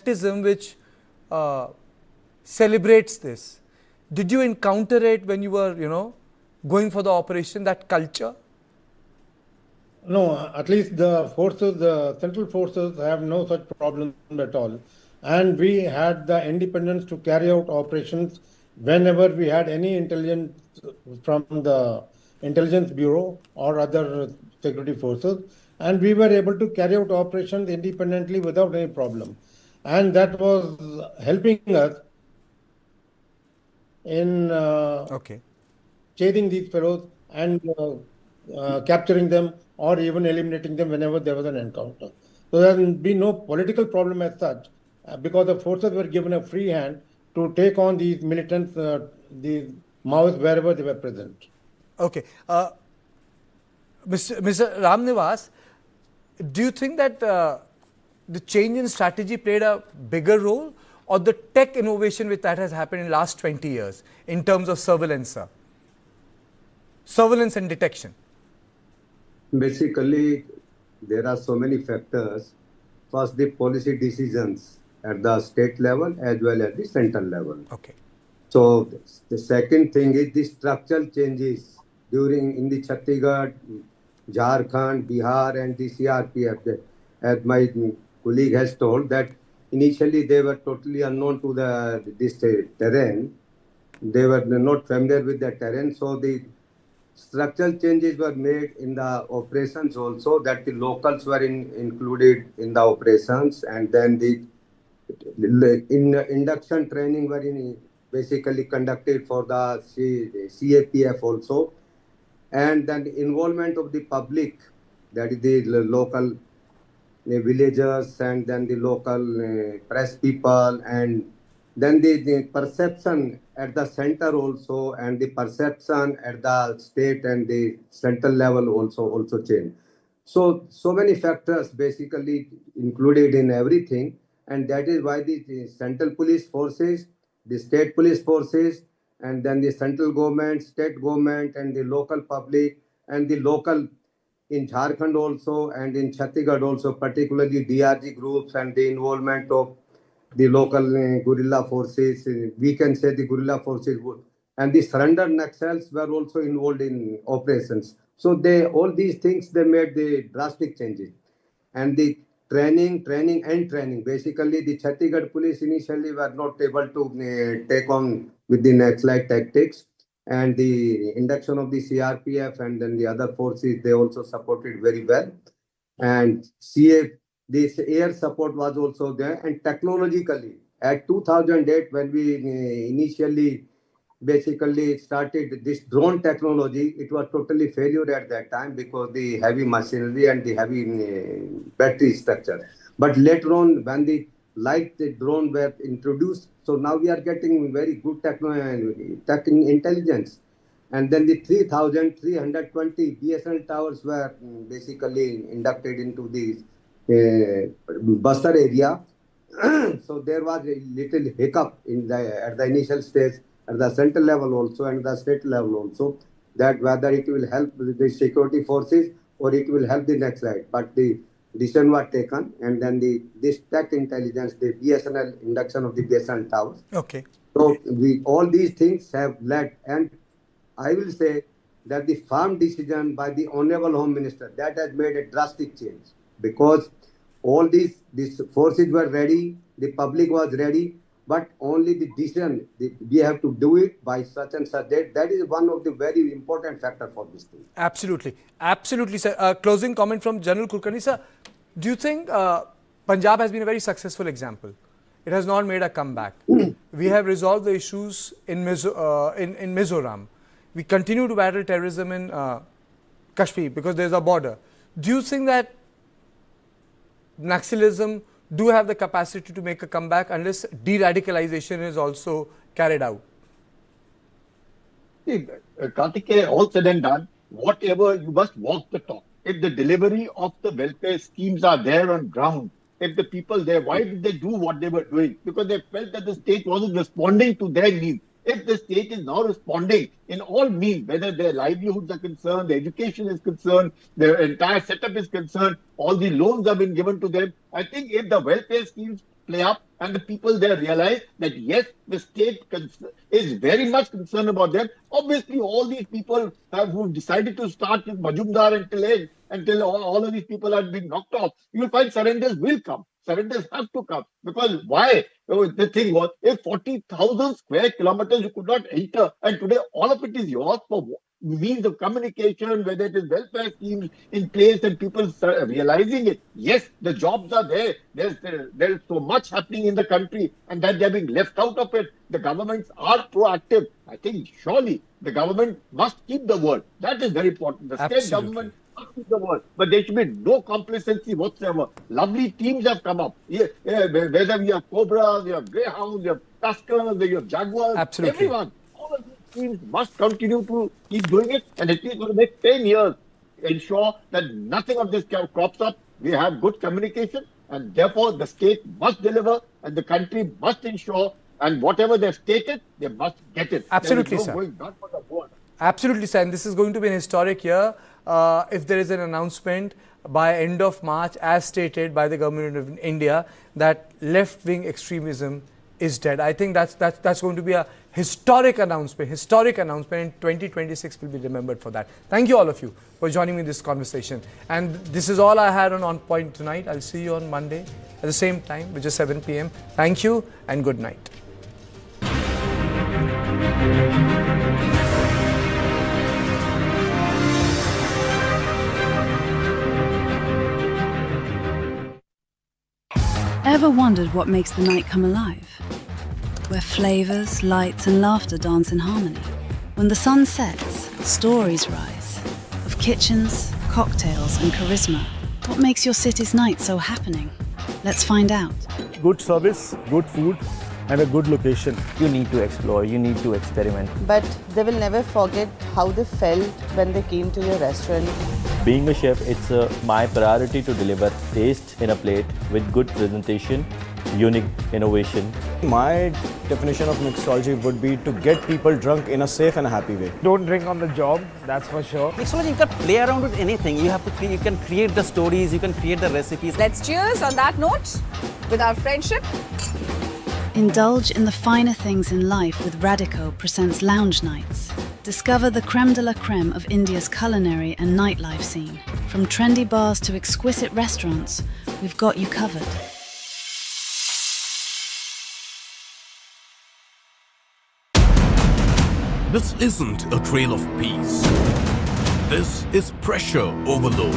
leftism which celebrates this. Did you encounter it when you were, going for the operation, that culture? No, at least the forces, the central forces have no such problem at all. And we had the independence to carry out operations whenever we had any intelligence from the intelligence bureau or other security forces. And we were able to carry out operations independently without any problem. And that was helping us in chasing these fellows and capturing them or even eliminating them whenever there was an encounter. So there has been no political problem as such because the forces were given a free hand to take on these militants, these Maoists, wherever they were present. Okay. Mr. Ramnivas, do you think that the change in strategy played a bigger role, or the tech innovation which that has happened in the last 20 years in terms of surveillance and detection? Basically, there are so many factors. First, the policy decisions at the state level as well as the central level. Okay. So the second thing is the structural changes in the Chhattisgarh, Jharkhand, Bihar, and the CRPF. As my colleague has told, that initially they were totally unknown to this terrain. They were not familiar with the terrain, so the structural changes were made in the operations also, that the locals were included in the operations, and then the induction training were basically conducted for the CAPF also, and then the involvement of the public, that is the local villagers and then the local press people, and then the perception at the center also, and the perception at the state and the central level also changed. So many factors basically included in everything, and that is why the central police forces, the state police forces, and then the central government, state government, and the local public, and the local in Jharkhand also, and in Chhattisgarh also, particularly DRG groups and the involvement of the local guerrilla forces, we can say the guerrilla forces, and the surrendered Naxals were also involved in operations. So all these things, they made the drastic changes. And the training. Basically, the Chhattisgarh police initially were not able to take on with the Naxalite tactics, and the induction of the CRPF and then the other forces, they also supported very well. And this air support was also there. And technologically, at 2008, when we initially basically started this drone technology, it was totally failure at that time because the heavy machinery and the heavy battery structure. But later on, when the light drone were introduced, so now we are getting very good intelligence. And then the 3,320 BSNL towers were basically inducted into the Bastar area. So there was a little hiccup at the initial stage, at the central level also and the state level also, that whether it will help the security forces or it will help the Naxalite. But the decision was taken, and then this tech intelligence, the BSNL induction of the BSNL towers. Okay. So all these things have led, and I will say that the firm decision by the Honorable Home Minister, that has made a drastic change, because all these forces were ready, the public was ready, but only the decision, we have to do it by such and such date. That is one of the very important factors for this thing. Absolutely. Absolutely, sir. Closing comment from General Kulkarni, sir. Do you think Punjab has been a very successful example? It has not made a comeback. We have resolved the issues in Mizoram. We continue to battle terrorism in Kashmir because there is a border. Do you think that Naxalism do have the capacity to make a comeback unless de-radicalization is also carried out? Kartikeya, all said and done, whatever, you must walk the talk. If the delivery of the welfare schemes are there on ground, if the people there, why did they do what they were doing? Because they felt that the state wasn't responding to their needs. If the state is now responding in all means, whether their livelihoods are concerned, their education is concerned, their entire setup is concerned, all the loans have been given to them. I think if the welfare schemes play up and the people there realize that yes, the state is very much concerned about them. Obviously, all these people who decided to start with Majumdar until all of these people are being knocked off, you will find surrenders will come. Surrenders have to come. Because why? The thing was, if 40,000 square kilometers you could not enter, and today all of it is yours for means of communication, whether it is welfare schemes in place and people realizing it. Yes, the jobs are there. There's so much happening in the country, and that they're being left out of it. The governments are proactive. I think surely the government must keep the word. That is very important. The state government must keep the word. But there should be no complacency whatsoever. Lovely teams have come up. Whether we have Cobras, we have Greyhounds, we have Tuskers, we have Jaguars, everyone. All of these teams must continue to keep doing it, and at least for the next 10 years, ensure that nothing of this crops up. We have good communication, and therefore the state must deliver, and the country must ensure, and whatever they've stated, they must get it. Absolutely, there is sir. Going back for the board. Absolutely, sir. And this is going to be an historic year if there is an announcement by end of March, as stated by the government of India, that left-wing extremism is dead. I think that's going to be a historic announcement, and 2026 will be remembered for that. Thank you all of you for joining me in this conversation. And this is all I had on Point tonight. I'll see you on Monday at the same time, which is 7 p.m. Thank you and good night. Ever wondered what makes the night come alive? Where flavors, lights and laughter dance in harmony. When the sun sets, stories rise. Of kitchens, cocktails and charisma. What makes your city's night so happening? Let's find out. Good service, good food and a good location. You need to explore, you need to experiment. But they will never forget how they felt when they came to your restaurant. Being a chef, it's my priority to deliver taste in a plate with good presentation, unique innovation. My definition of mixology would be to get people drunk in a safe and a happy way. Don't drink on the job, that's for sure. Mixology, you can play around with anything. You can create the stories, you can create the recipes. Let's cheers on that note with our friendship. Indulge in the finer things in life with Radico presents Lounge Nights. Discover the creme de la creme of India's culinary and nightlife scene. From trendy bars to exquisite restaurants, we've got you covered. This isn't a trail of peace. This is pressure overload.